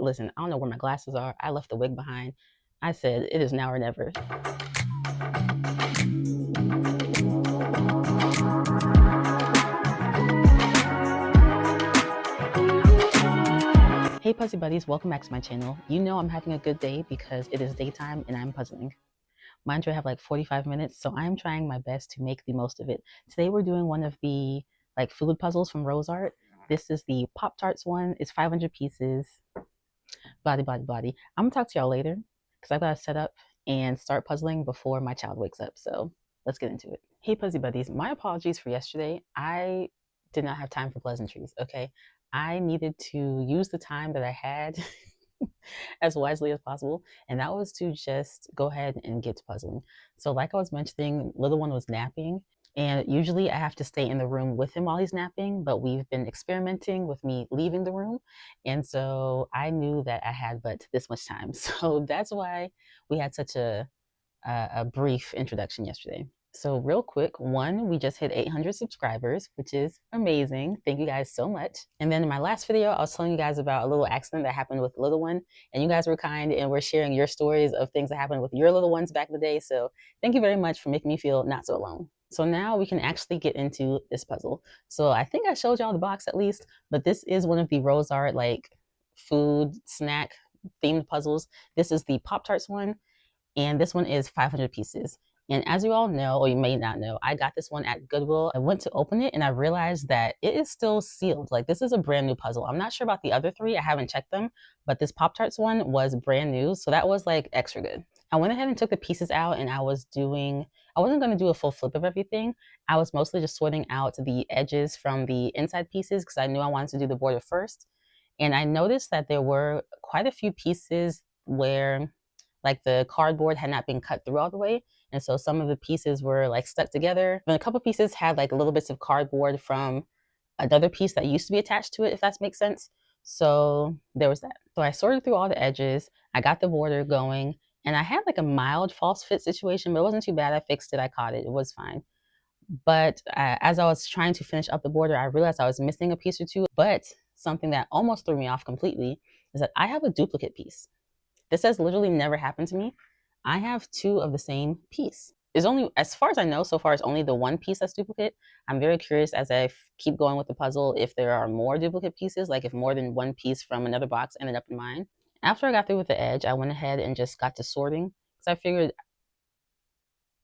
Listen, I don't know where my glasses are. I left the wig behind. I said, it is now or never. Hey puzzle buddies, welcome back to my channel. You know I'm having a good day because it is daytime and I'm puzzling. Mind you, I have like 45 minutes, so I'm trying my best to make the most of it. Today we're doing one of the food puzzles from RoseArt. This is the PopTarts one. It's 500 pieces. Body. I'm gonna talk to y'all later because I've got to set up and start puzzling before my child wakes up. So let's get into it. Hey puzzle buddies, my apologies for yesterday. I did not have time for pleasantries, okay? I needed to use the time that I had as wisely as possible, and that was to just go ahead and get to puzzling. So like I was mentioning, little one was napping, and usually I have to stay in the room with him while he's napping, but we've been experimenting with me leaving the room, and so I knew that I had but this much time. So that's why we had such a brief introduction yesterday. So real quick, one, we just hit 800 subscribers, which is amazing. Thank you guys so much. And then in my last video, I was telling you guys about a little accident that happened with the little one, and you guys were kind and were sharing your stories of things that happened with your little ones back in the day. So thank you very much for making me feel not so alone. So now we can actually get into this puzzle. So I think I showed y'all the box at least, but this is one of the RoseArt food snack themed puzzles. This is the Pop-Tarts one, and this one is 500 pieces. And as you all know, or you may not know, I got this one at Goodwill. I went to open it and I realized that it is still sealed. Like, this is a brand new puzzle. I'm not sure about the other three. I haven't checked them, but this Pop-Tarts one was brand new. So that was like extra good. I went ahead and took the pieces out, and I wasn't going to do a full flip of everything. I was mostly just sorting out the edges from the inside pieces because I knew I wanted to do the border first. And I noticed that there were quite a few pieces where the cardboard had not been cut through all the way, and so some of the pieces were stuck together, and a couple pieces had little bits of cardboard from another piece that used to be attached to it, if that makes sense. So there was that. So I sorted through all the edges, I got the border going, and I had a mild false fit situation, but it wasn't too bad. I fixed it, I caught it, it was fine. But as I was trying to finish up the border, I realized I was missing a piece or two. But something that almost threw me off completely is that I have a duplicate piece. This has literally never happened to me. I have two of the same piece. It's only, as far as I know, so far it's only the one piece that's duplicate. I'm very curious as I keep going with the puzzle if there are more duplicate pieces, if more than one piece from another box ended up in mine. After I got through with the edge, I went ahead and just got to sorting because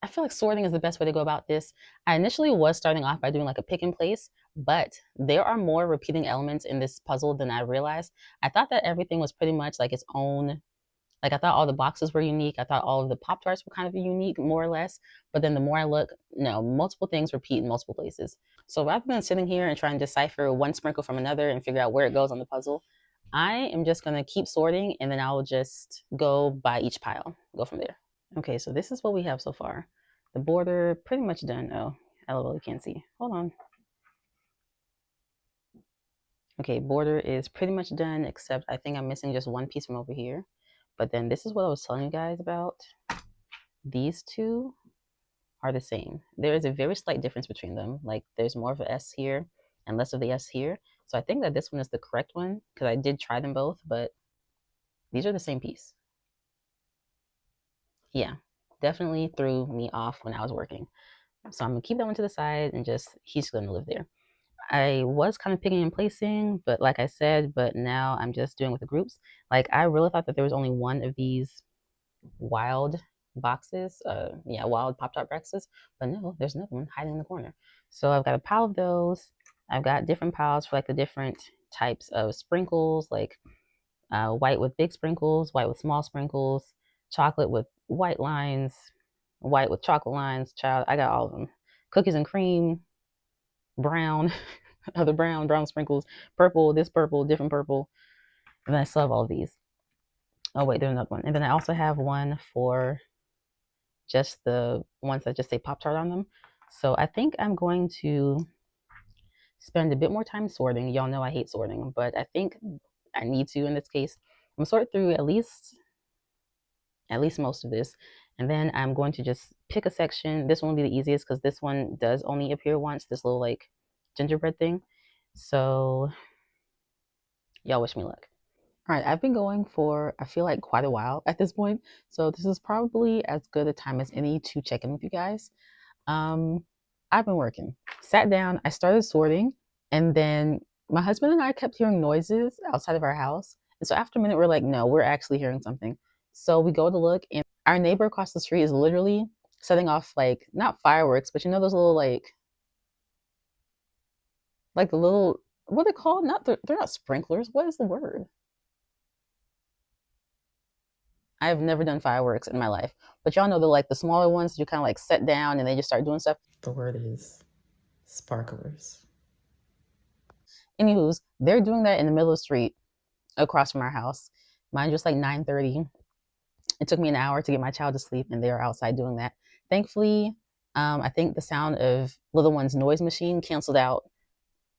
I feel like sorting is the best way to go about this. I initially was starting off by doing a pick and place, but there are more repeating elements in this puzzle than I realized. I thought that everything was pretty much its own. I thought all the boxes were unique. I thought all of the Pop-Tarts were kind of unique, more or less. But then the more I look, no, multiple things repeat in multiple places. So rather than sitting here and trying to decipher one sprinkle from another and figure out where it goes on the puzzle, I am just going to keep sorting, and then I will just go by each pile, go from there. Okay, so this is what we have so far. The border pretty much done. Oh, LOL, you can't see. Hold on. Okay, border is pretty much done, except I think I'm missing just one piece from over here. But then this is what I was telling you guys about. These two are the same. There is a very slight difference between them. There's more of an S here and less of the S here. So I think that this one is the correct one because I did try them both, but these are the same piece. Yeah, definitely threw me off when I was working. So I'm gonna keep that one to the side and he's gonna live there. I was kind of picking and placing, but like I said, but now I'm just doing with the groups. I really thought that there was only one of these wild boxes, wild Pop-Tart boxes, but no, there's another one hiding in the corner. So I've got a pile of those. I've got different piles for the different types of sprinkles, white with big sprinkles, white with small sprinkles, chocolate with white lines, white with chocolate lines. Child, I got all of them. Cookies and cream, brown, other brown sprinkles, purple, this purple, different purple. And then I still have all of these. Oh wait, there's another one. And then I also have one for just the ones that just say Pop-Tart on them. So I think I'm going to spend a bit more time sorting. Y'all know I hate sorting, but I think I need to in this case. I'm gonna sort through at least most of this, and then I'm going to just pick a section. This one will be the easiest because this one does only appear once, this little gingerbread thing. So y'all wish me luck. All right, I've been going for, I feel like, quite a while at this point. So this is probably as good a time as any to check in with you guys. Um, I've been working. Sat down, I started sorting, and then my husband and I kept hearing noises outside of our house. And so after a minute, we're like, no, we're actually hearing something. So we go to look, and our neighbor across the street is literally setting off like not fireworks, but you know those little like the little what are they called? Not they're not sprinklers. What is the word? I have never done fireworks in my life, but y'all know the like the smaller ones that you kind of like set down and they just start doing stuff. The word is sparklers. Anywho's, they're doing that in the middle of the street across from our house. Mine just like 9:30. It took me an hour to get my child to sleep, and they are outside doing that. Thankfully, I think the sound of little one's noise machine canceled out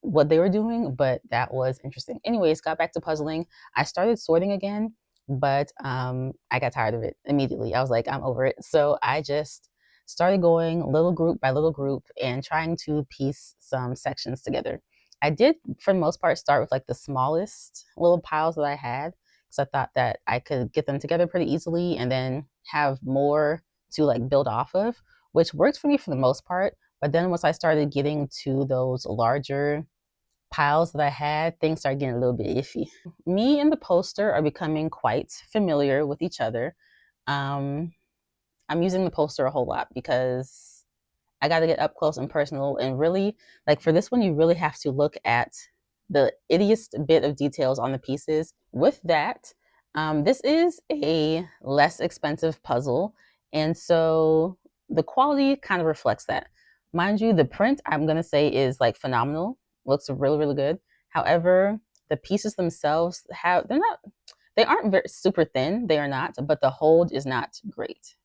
what they were doing, but that was interesting. Anyways, got back to puzzling. I started sorting again, but I got tired of it immediately. I was like, I'm over it. So I just started going little group by little group and trying to piece some sections together. I did, for the most part, start with like the smallest little piles that I had because I thought that I could get them together pretty easily and then have more to like build off of, which worked for me for the most part. But then once I started getting to those larger piles that I had, things started getting a little bit iffy. Me and the poster are becoming quite familiar with each other. Um, I'm using the poster a whole lot because I got to get up close and personal. And really, like for this one, you really have to look at the ittiest bit of details on the pieces. With that, this is a less expensive puzzle. And so the quality kind of reflects that. Mind you, the print I'm going to say is like phenomenal. Looks really, really good. However, the pieces themselves they aren't very super thin. They are not, but the hold is not great,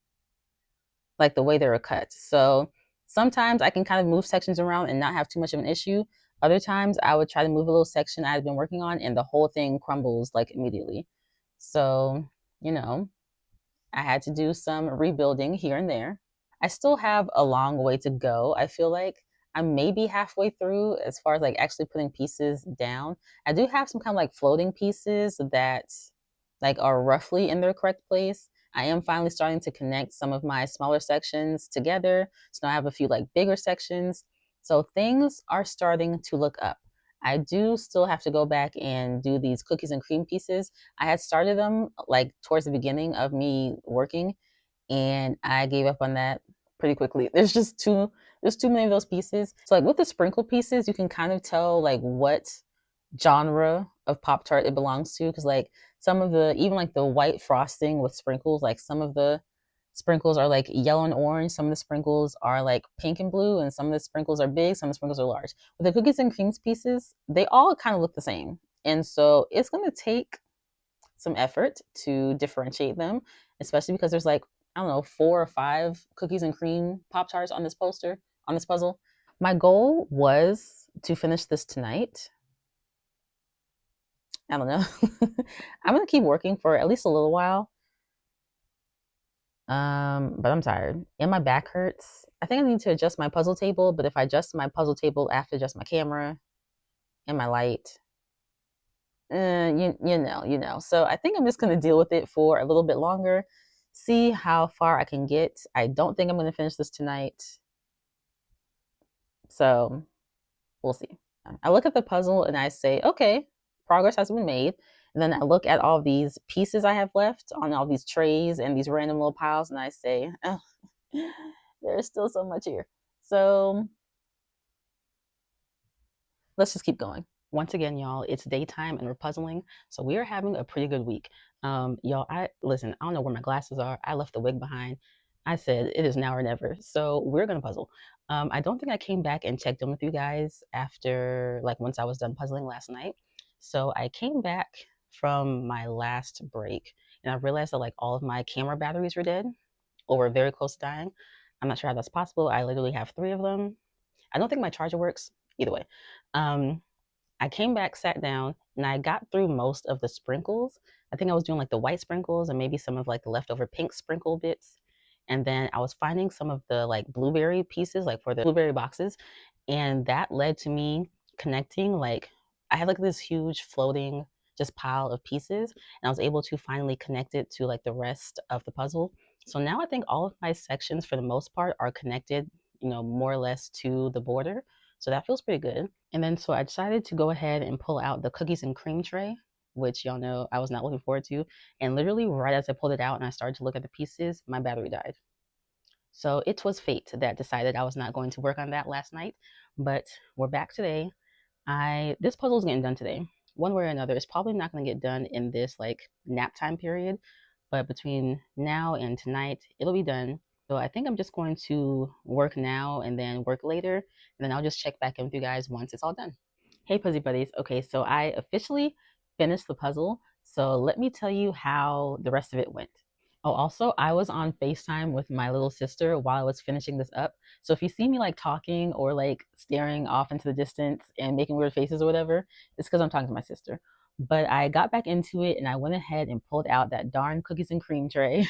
like the way they were cut. So sometimes I can kind of move sections around and not have too much of an issue. Other times I would try to move a little section I had been working on and the whole thing crumbles like immediately. So, you know, I had to do some rebuilding here and there. I still have a long way to go. I feel like I'm maybe halfway through as far as like actually putting pieces down. I do have some kind of like floating pieces that like are roughly in their correct place. I am finally starting to connect some of my smaller sections together. So now I have a few like bigger sections. So things are starting to look up. I do still have to go back and do these cookies and cream pieces. I had started them like towards the beginning of me working, and I gave up on that pretty quickly. There's too many of those pieces. So like with the sprinkle pieces, you can kind of tell like what genre of Pop Tart it belongs to, because like some of the even like the white frosting with sprinkles, like some of the sprinkles are like yellow and orange, some of the sprinkles are like pink and blue, and some of the sprinkles are big, some of the sprinkles are large. With the cookies and creams pieces, they all kind of look the same, and so it's going to take some effort to differentiate them, especially because there's like, I don't know, 4 or 5 cookies and cream Pop Tarts on this poster, on this puzzle. My goal was to finish this tonight. I don't know. I'm going to keep working for at least a little while. But I'm tired and my back hurts. I think I need to adjust my puzzle table, but if I adjust my puzzle table, I have to adjust my camera and my light. You know. So I think I'm just gonna deal with it for a little bit longer, see how far I can get. I don't think I'm gonna finish this tonight, so we'll see. I look at the puzzle and I say, okay, progress has been made. And then I look at all these pieces I have left on all these trays and these random little piles, and I say, oh, there's still so much here. So let's just keep going. Once again, y'all, it's daytime and we're puzzling, so we are having a pretty good week. Y'all, I listen. I don't know where my glasses are. I left the wig behind. I said it is now or never. So we're gonna puzzle. I don't think I came back and checked in with you guys after like once I was done puzzling last night. So I came back from my last break and I realized that like all of my camera batteries were dead or were very close to dying. I'm not sure how that's possible. I literally have 3 of them. I don't think my charger works. Either way. Um, I came back, sat down, and I got through most of the sprinkles. I think I was doing like the white sprinkles and maybe some of like the leftover pink sprinkle bits. And then I was finding some of the like blueberry pieces, like for the blueberry boxes. And that led to me connecting like I had like this huge floating just pile of pieces, and I was able to finally connect it to like the rest of the puzzle. So now I think all of my sections for the most part are connected, more or less to the border. So that feels pretty good. And then so I decided to go ahead and pull out the cookies and cream tray, which y'all know I was not looking forward to. And literally right as I pulled it out and I started to look at the pieces, my battery died. So it was fate that decided I was not going to work on that last night. But we're back today. This puzzle is getting done today. One way or another, it's probably not going to get done in this like nap time period, but between now and tonight, it'll be done. So I think I'm just going to work now and then work later, and then I'll just check back in with you guys once it's all done. Hey, Puzzle Buddies. Okay, so I officially finished the puzzle. So let me tell you how the rest of it went. Oh, also, I was on FaceTime with my little sister while I was finishing this up. So if you see me like talking or like staring off into the distance and making weird faces or whatever, it's because I'm talking to my sister. But I got back into it and I went ahead and pulled out that darn cookies and cream tray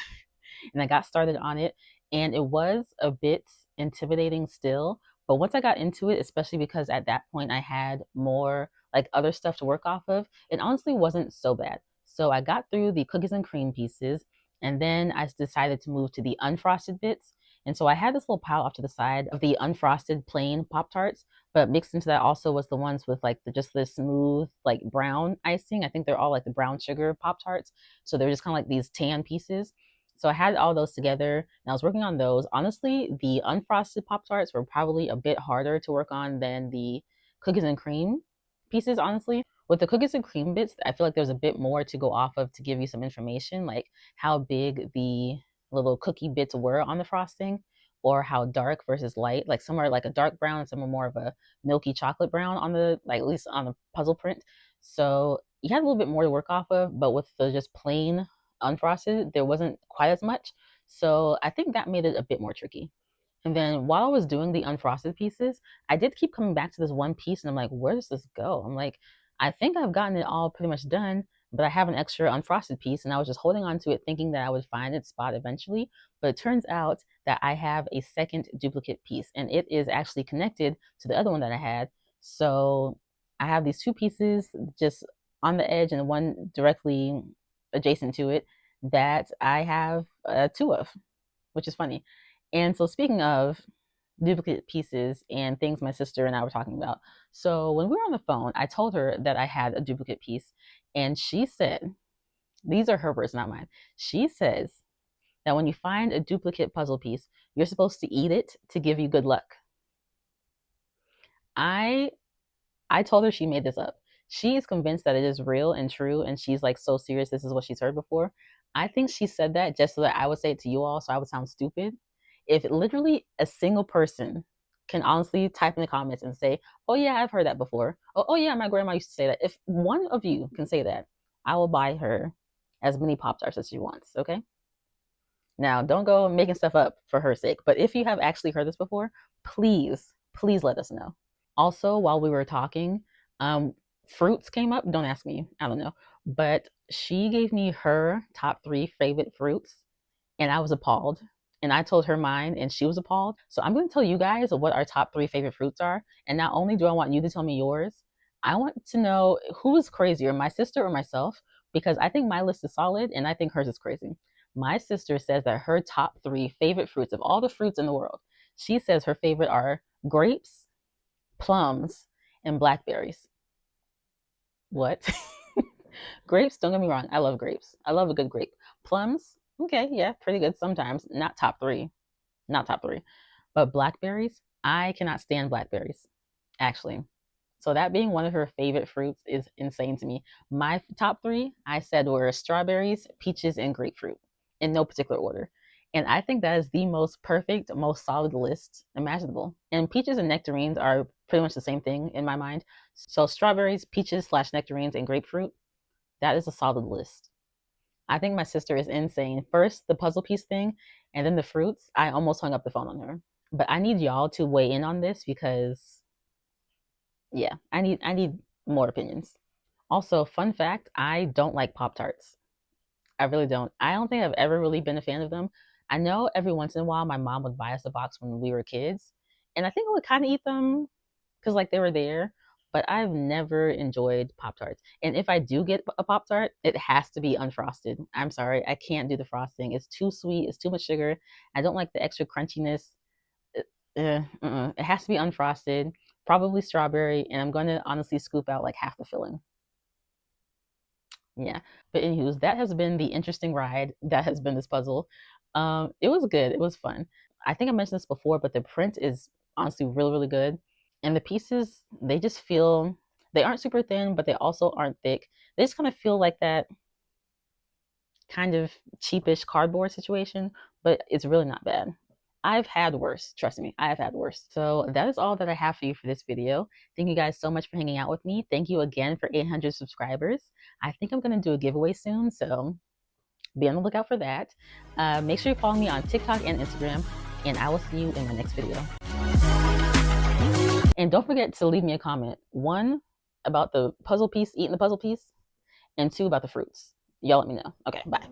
and I got started on it. And it was a bit intimidating still. But once I got into it, especially because at that point I had more like other stuff to work off of, it honestly wasn't so bad. So I got through the cookies and cream pieces, and then I decided to move to the unfrosted bits. And so I had this little pile off to the side of the unfrosted plain Pop-Tarts, but mixed into that also was the ones with like just the smooth like brown icing. I think they're all like the brown sugar Pop-Tarts. So they're just kind of like these tan pieces. So I had all those together and I was working on those. Honestly, the unfrosted Pop-Tarts were probably a bit harder to work on than the cookies and cream pieces, honestly. With the cookies and cream bits, I feel like there's a bit more to go off of to give you some information, like how big the little cookie bits were on the frosting or how dark versus light. Like some are like a dark brown and some are more of a milky chocolate brown on the, like at least on the puzzle print. So you had a little bit more to work off of, but with the just plain unfrosted, there wasn't quite as much. So I think that made it a bit more tricky. And then while I was doing the unfrosted pieces, I did keep coming back to this one piece and I'm like, where does this go? I'm like, I think I've gotten it all pretty much done, but I have an extra unfrosted piece and I was just holding on to it thinking that I would find its spot eventually. But it turns out that I have a second duplicate piece and it is actually connected to the other one that I had. So I have these two pieces just on the edge and one directly adjacent to it that I have two of, which is funny. And so, speaking of duplicate pieces and things my sister and I were talking about, so when we were on the phone, I told her that I had a duplicate piece, and she said, these are her words, not mine. She says that when you find a duplicate puzzle piece, you're supposed to eat it to give you good luck. I I told her she made this up. She is convinced that it is real and true, and she's like so serious. This is what she's heard before. I think she said that just so that I would say it to you all, so I would sound stupid. If literally a single person can honestly type in the comments and say, "Oh yeah, I've heard that before," "Oh yeah, my grandma used to say that," if one of you can say that, I will buy her as many Pop Tarts as she wants. Okay. Now, don't go making stuff up for her sake. But if you have actually heard this before, please, please let us know. Also, while we were talking, fruits came up. Don't ask me. I don't know. But she gave me her top three favorite fruits, and I was appalled. And I told her mine, and she was appalled. So I'm going to tell you guys what our top three favorite fruits are. And not only do I want you to tell me yours, I want to know who is crazier, my sister or myself, because I think my list is solid, and I think hers is crazy. My sister says that her top three favorite fruits of all the fruits in the world, she says her favorite are grapes, plums, and blackberries. What? Grapes, don't get me wrong. I love grapes. I love a good grape. Plums, okay, yeah, pretty good sometimes. Not top three. Not top three. But blackberries, I cannot stand blackberries, actually. So that being one of her favorite fruits is insane to me. My top three, I said, were strawberries, peaches, and grapefruit in no particular order. And I think that is the most perfect, most solid list imaginable. And peaches and nectarines are pretty much the same thing in my mind. So strawberries, peaches slash nectarines, and grapefruit, that is a solid list. I think my sister is insane. First, the puzzle piece thing, and then the fruits. I almost hung up the phone on her. But I need y'all to weigh in on this because yeah, I need more opinions. Also, fun fact, I don't like Pop-Tarts. I really don't. I don't think I've ever really been a fan of them. I know every once in a while my mom would buy us a box when we were kids, and I think I would kind of eat them because like they were there. but I've never enjoyed Pop-Tarts. And if I do get a Pop-Tart, it has to be unfrosted. I'm sorry, I can't do the frosting. It's too sweet, it's too much sugar. I don't like the extra crunchiness. It has to be unfrosted, probably strawberry, and I'm going to honestly scoop out like half the filling. Yeah. But anywho's, that has been the interesting ride that has been this puzzle. It was good. It was fun. I think I mentioned this before, but the print is honestly really, really good. And the pieces, they just feel, they aren't super thin, but they also aren't thick. They just kind of feel like that kind of cheapish cardboard situation, but it's really not bad. I've had worse. Trust me, I have had worse. So that is all that I have for you for this video. Thank you guys so much for hanging out with me. Thank you again for 800 subscribers. I think I'm going to do a giveaway soon, so be on the lookout for that. Make sure you follow me on TikTok and Instagram, and I will see you in my next video. And don't forget to leave me a comment. 1, about the puzzle piece, eating the puzzle piece, and 2, about the fruits. Y'all let me know. Okay, bye.